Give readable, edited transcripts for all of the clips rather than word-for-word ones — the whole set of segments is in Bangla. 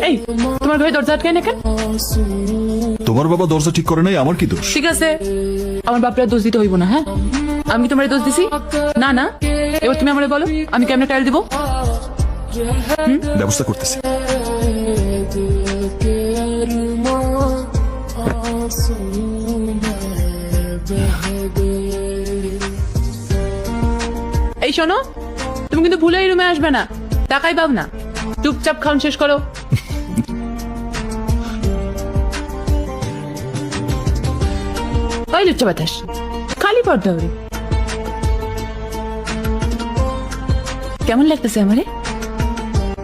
এই তোমার ঘরে দরজা আটকায় না কেন? তোমার বাবা দরজা ঠিক করে নাই, আমার কি দোষ? ঠিক আছে, আমার বাপরা দোষ দিতে হইব না। হ্যাঁ, আমি তোমার দোষ দিছি না? না, এবার তুমি আমারে বলো আমি কেমনে টাইল দিব? ব্যবস্থা করতেছি। এই শোনো, তুমি কিন্তু ভুলে এই রুমে আসবে না, টাকাই পাব না। চুপচাপ খাওন শেষ করো। ওই লুচ্চা বাতাস, খালি পর্দা ওরে। কেমন লাগতেছে আমারে?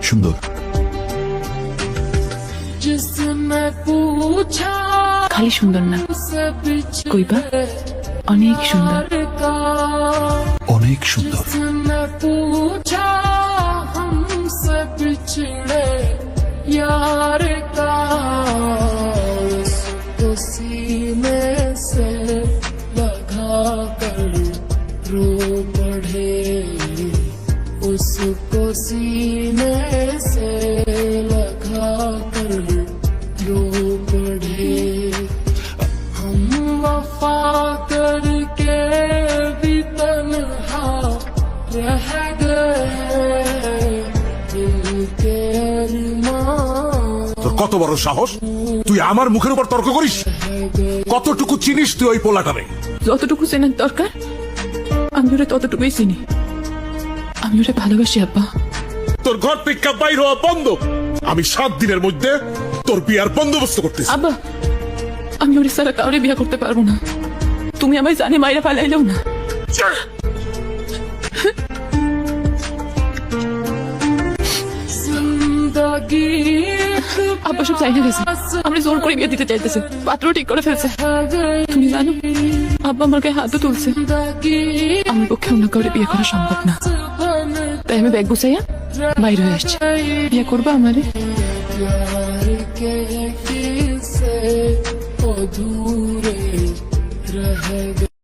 সুন্দর। খালি সুন্দর না, কইবা অনেক সুন্দর। অনেক সুন্দর। यार का उसको सीने से लगा कर रो पड़े, उसको सीने से लगा कर रो पड़े। हम वफा करके भी तन्हा रह गए, दिल के তোর কত বড় সাহস, তুই আমার মুখের উপর তর্ক করিস? কতটুকু চিনিস তুই ওই পোলাটারে? যতটুকু চেনার দরকার আমি ওরা ততটুকুই চিনি। আমি ওরা ভালোবাসি আব্বা। তোর ঘর থেকে বাইর হওয়া বন্ধ। আমি 7 দিনের মধ্যে তোর বিয়ার বন্দোবস্ত করতেছি। আব্বা, আমি ওর সারা কাউরে বিয়ে করতে পারবো না। তুমি আমায় জানে মাইরা পালাইলেও না। আব্বা সব চাই না গেছে, আমরা জোর করে বিয়ে দিতে চাইতেছে, পাত্র ঠিক করে ফেলছে। তুমি জানো আব্বা আমার গায়ে হাতও তুলছে। আমার পক্ষে অন্য কাউরে বিয়ে করা সম্ভব না, তাই আমি ব্যাগ গুছাইয়া বাইরে হয়ে আসছি। বিয়ে করবা আমারে? प्यार के किस्से अधूरे रह गए।